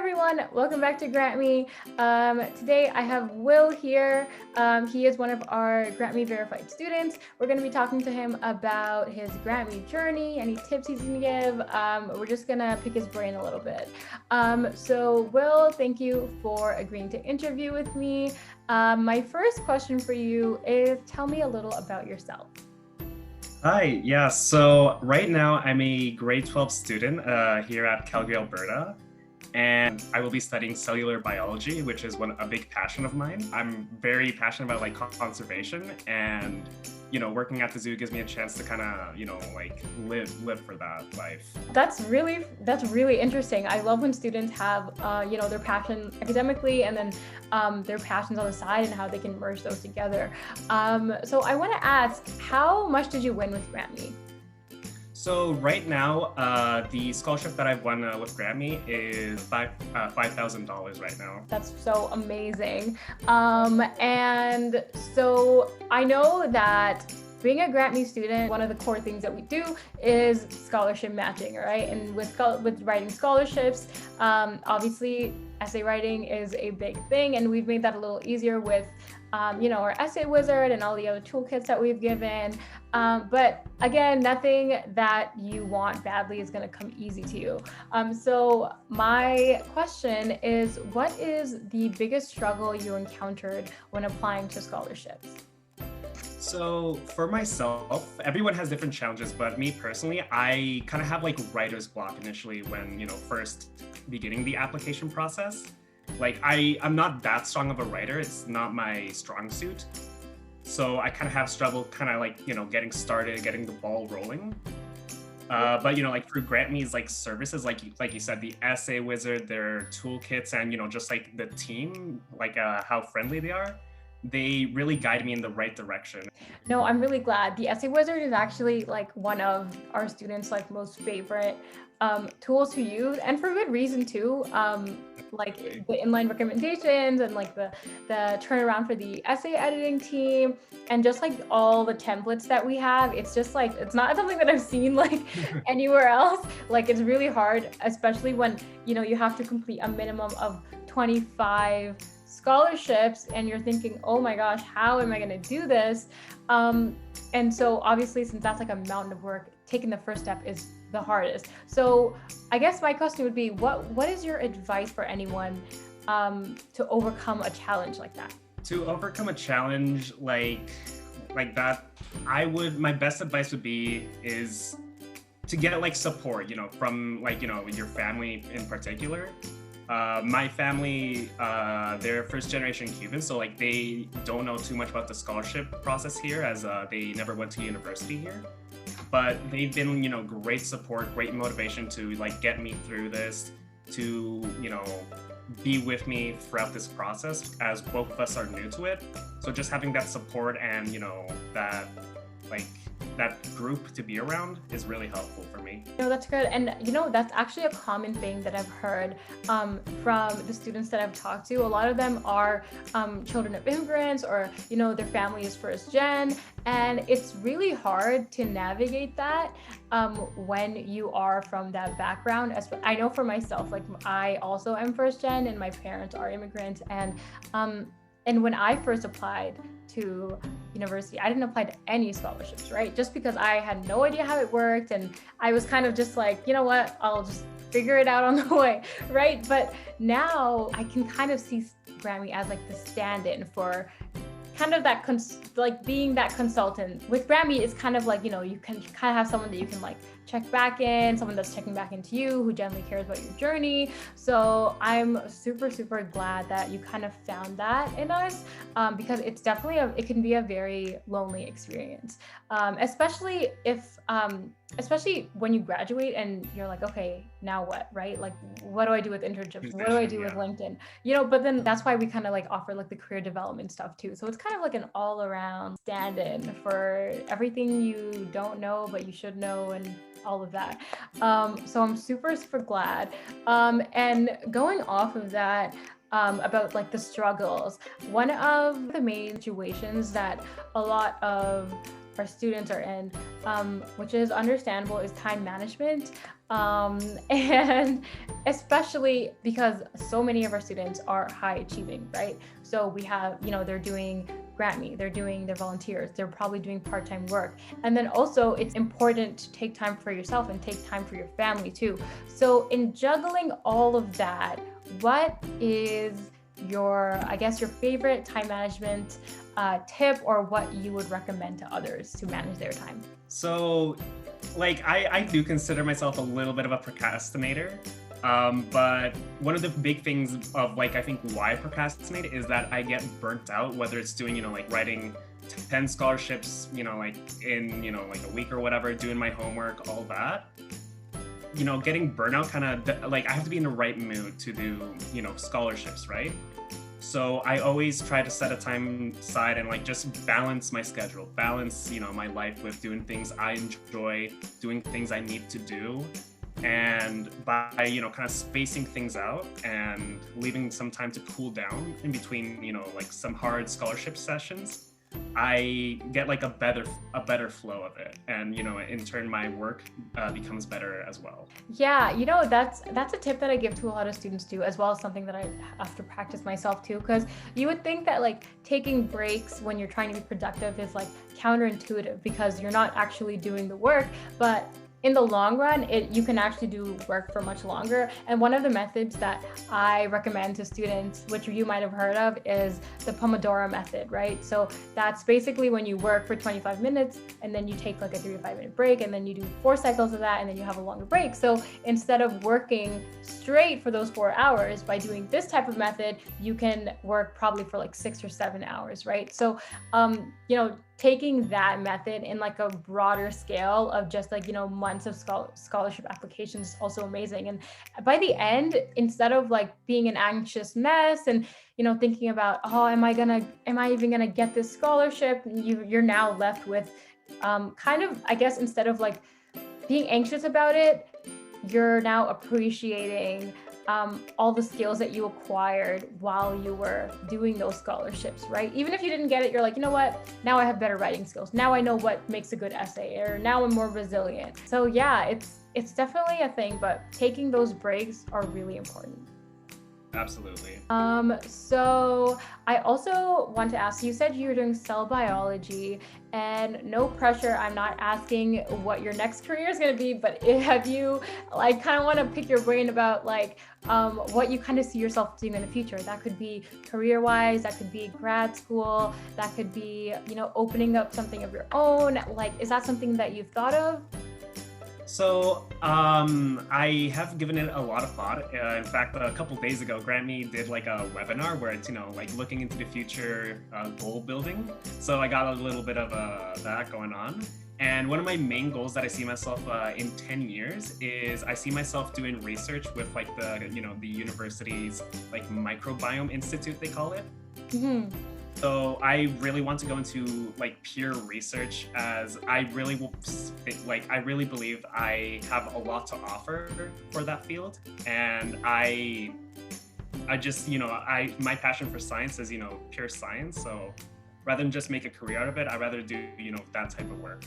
everyone, welcome back to GrantMe. Today I have Will here. He is one of our GrantMe verified students. We're going to be talking to him about his GrantMe journey, any tips he's going to give. We're just going to pick his brain a little bit. So Will, thank you for agreeing to interview with me. My first question for you is, tell me a little about yourself. Hi, yeah, so right now I'm a grade 12 student here at Calgary, Alberta, and I will be studying cellular biology, which is a big passion of mine. I'm very passionate about conservation, and working at the zoo gives me a chance to kind of live for that life. That's really interesting. I love when students have their passion academically and then their passions on the side and how they can merge those together. So I want to ask, how much did you win with GrantMe? So right now, the scholarship that I've won with GrantMe is $5,000 right now. That's so amazing. And so I know that being a GrantMe student, one of the core things that we do is scholarship matching, right? And with writing scholarships, obviously essay writing is a big thing, and we've made that a little easier with our essay wizard and all the other toolkits that we've given. But again, nothing that you want badly is going to come easy to you. So my question is, what is the biggest struggle you encountered when applying to scholarships? So for myself, everyone has different challenges, but me personally, I kind of have writer's block initially when, first beginning the application process. I'm not that strong of a writer. It's not my strong suit. So I kind of have struggle getting started, getting the ball rolling. But through GrantMe's services, like you said, the essay wizard, their toolkits, and just the team, how friendly they are, they really guide me in the right direction. No, I'm really glad. The essay wizard is actually one of our students' most favorite tools to use, and for good reason too. The inline recommendations and the turnaround for the essay editing team, and just all the templates that we have. It's just it's not something that I've seen anywhere else. It's really hard, especially when you have to complete a minimum of 25 scholarships and you're thinking, oh my gosh, how am I going to do this? And so obviously, since that's a mountain of work, taking the first step is the hardest. So I guess my question would be, what is your advice for anyone to overcome a challenge like that? To overcome a challenge like that, my best advice would be is to get support, from your family in particular. My family, they're first generation Cubans, so they don't know too much about the scholarship process here, as they never went to university here. But they've been, great support, great motivation to get me through this, to, be with me throughout this process, as both of us are new to it. So just having that support and, that group to be around is really helpful for me. That's good. And that's actually a common thing that I've heard from the students that I've talked to. A lot of them are children of immigrants, or their family is first gen, and it's really hard to navigate that when you are from that background. As I know for myself, I also am first gen and my parents are immigrants, and when I first applied to university, I didn't apply to any scholarships, right? Just because I had no idea how it worked, and I was kind of just you know what, I'll just figure it out on the way, right? But now I can kind of see GrantMe as the stand-in for kind of that being that consultant. With GrantMe, it's kind of you can kind of have someone that you can check back in, someone that's checking back into you, who generally cares about your journey. So I'm super, super glad that you kind of found that in us, because it's definitely it can be a very lonely experience, especially especially when you graduate and you're okay, now what, right? What do I do with internships? What do I do with LinkedIn? But then that's why we kind of offer the career development stuff too. So it's kind of an all-around stand-in for everything you don't know but you should know, and all of that. So I'm super, super glad. And going off of that, about the struggles, one of the main situations that a lot of our students are in, which is understandable, is time management. And especially because so many of our students are high achieving, right? So we have, they're doing GrantMe, they're doing their volunteers, they're probably doing part-time work. And then also it's important to take time for yourself and take time for your family too. So in juggling all of that, what is I guess, your favorite time management tip, or what you would recommend to others to manage their time? So, like, I do consider myself a little bit of a procrastinator. But one of the big things of, like, I think why I procrastinate is that I get burnt out, whether it's doing, like writing 10 scholarships, like in, like a week or whatever, doing my homework, all that. Getting burnout kind of, like, I have to be in the right mood to do, scholarships, right? So I always try to set a time aside and, like, just balance my schedule, balance, my life with doing things I enjoy, doing things I need to do. And by, kind of spacing things out and leaving some time to cool down in between, like some hard scholarship sessions, I get like a better flow of it, and in turn my work becomes better as well. Yeah, that's a tip that I give to a lot of students too, as well as something that I have to practice myself too, because you would think that, like, taking breaks when you're trying to be productive is, like, counterintuitive because you're not actually doing the work, but in the long run, you can actually do work for much longer. And one of the methods that I recommend to students, which you might have heard of, is the Pomodoro method, right? So that's basically when you work for 25 minutes and then you take like a 3 to 5 minute break, and then you do 4 cycles of that, and then you have a longer break. So instead of working straight for those 4 hours, by doing this type of method, you can work probably for like 6 or 7 hours, right? So, taking that method in like a broader scale of just, like, months of scholarship applications is also amazing. And by the end, instead of like being an anxious mess and thinking about, oh, am I even gonna get this scholarship, you're now left with kind of, I guess, instead of like being anxious about it, you're now appreciating all the skills that you acquired while you were doing those scholarships, right? Even if you didn't get it, you're like, you know what? Now I have better writing skills. Now I know what makes a good essay, or now I'm more resilient. So yeah, it's definitely a thing, but taking those breaks are really important. Absolutely. So I also want to ask, you said you were doing cell biology, and no pressure, I'm not asking what your next career is going to be, but have you, like, kind of want to pick your brain about, like, what you kind of see yourself doing in the future? That could be career-wise, that could be grad school, that could be, opening up something of your own. Like, is that something that you've thought of? So I have given it a lot of thought. In fact, a couple days ago, GrantMe did like a webinar where it's, like looking into the future, goal building. So I got a little bit of that going on. And one of my main goals that I see myself in 10 years is I see myself doing research with like the university's like microbiome institute, they call it. Mm-hmm. So I really want to go into like pure research, as I really believe I have a lot to offer for that field. And I just, my passion for science is, pure science. So rather than just make a career out of it, I'd rather do, that type of work.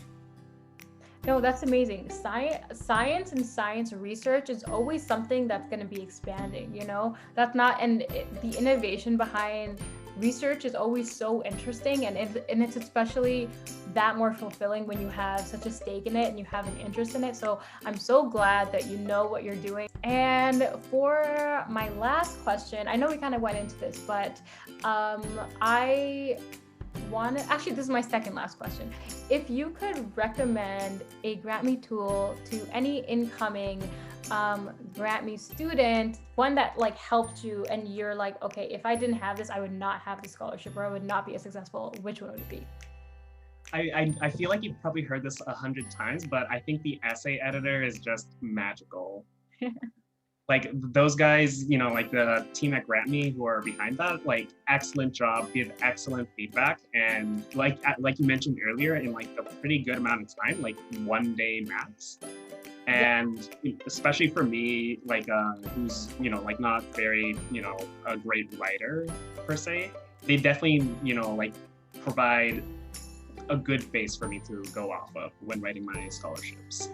No, that's amazing. Science and science research is always something that's going to be expanding, that's not, and the innovation behind research is always so interesting, and it's especially that more fulfilling when you have such a stake in it and you have an interest in it. So I'm so glad that you know what you're doing. And for my last question, I know we kind of went into this, but actually, this is my second last question. If you could recommend a GrantMe tool to any incoming GrantMe student, one that like helped you and you're like, okay, if I didn't have this, I would not have the scholarship, or I would not be as successful, which one would it be? I feel like you've probably heard this 100 times, but I think the essay editor is just magical. Like those guys, like the team at GrantMe who are behind that, like excellent job, give excellent feedback, and like you mentioned earlier, in like a pretty good amount of time, like 1 day max. And especially for me, like who's like not very a great writer per se, they definitely like provide a good base for me to go off of when writing my scholarships.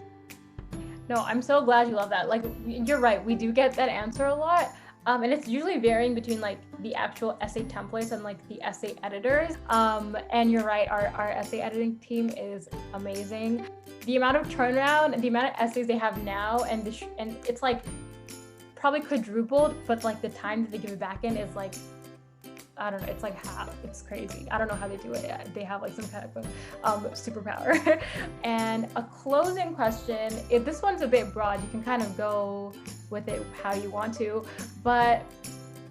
No, I'm so glad you love that. Like, you're right. We do get that answer a lot. And it's usually varying between like the actual essay templates and like the essay editors. And you're right, our essay editing team is amazing. The amount of turnaround, the amount of essays they have now, and and it's like probably quadrupled, but like the time that they give it back in is like, I don't know, it's like half. It's crazy. I don't know how they do it. They have like some kind of superpower. And a closing question, if this one's a bit broad, you can kind of go with it how you want to, but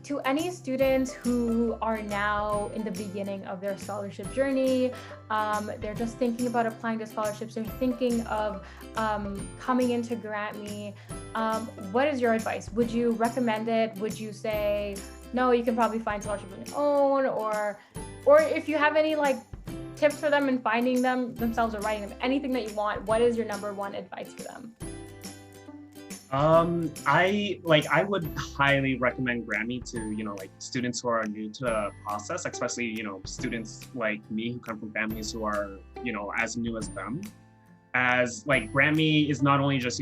to any students who are now in the beginning of their scholarship journey, they're just thinking about applying to scholarships, they're thinking of coming into GrantMe, what is your advice? Would you recommend it? Would you say, no, you can probably find scholarships on your own, or if you have any like tips for them in finding them themselves or writing them, anything that you want, what is your number one advice for them? I would highly recommend GrantMe to, like students who are new to the process, especially, students like me who come from families who are, as new as them. As like GrantMe is not only just,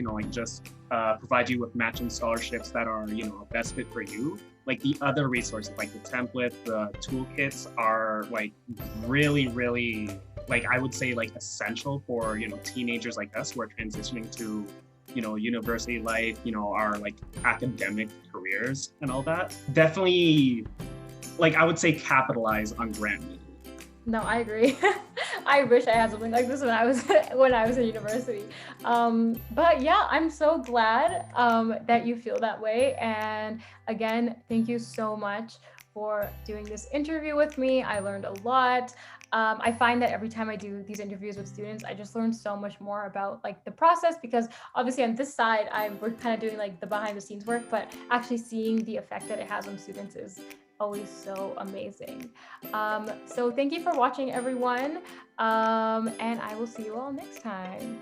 provide you with matching scholarships that are, a best fit for you. Like the other resources, like the template, the toolkits are like really, really, like I would say like essential for, teenagers like us who are transitioning to, university life, our like academic careers and all that. Definitely, like I would say capitalize on GrantMe. No, I agree. I wish I had something like this when I was in university. But yeah, I'm so glad that you feel that way. And again, thank you so much for doing this interview with me. I learned a lot. I find that every time I do these interviews with students, I just learn so much more about like the process, because obviously on this side, we're kind of doing like the behind the scenes work, but actually seeing the effect that it has on students is always so amazing. So thank you for watching, everyone. And I will see you all next time.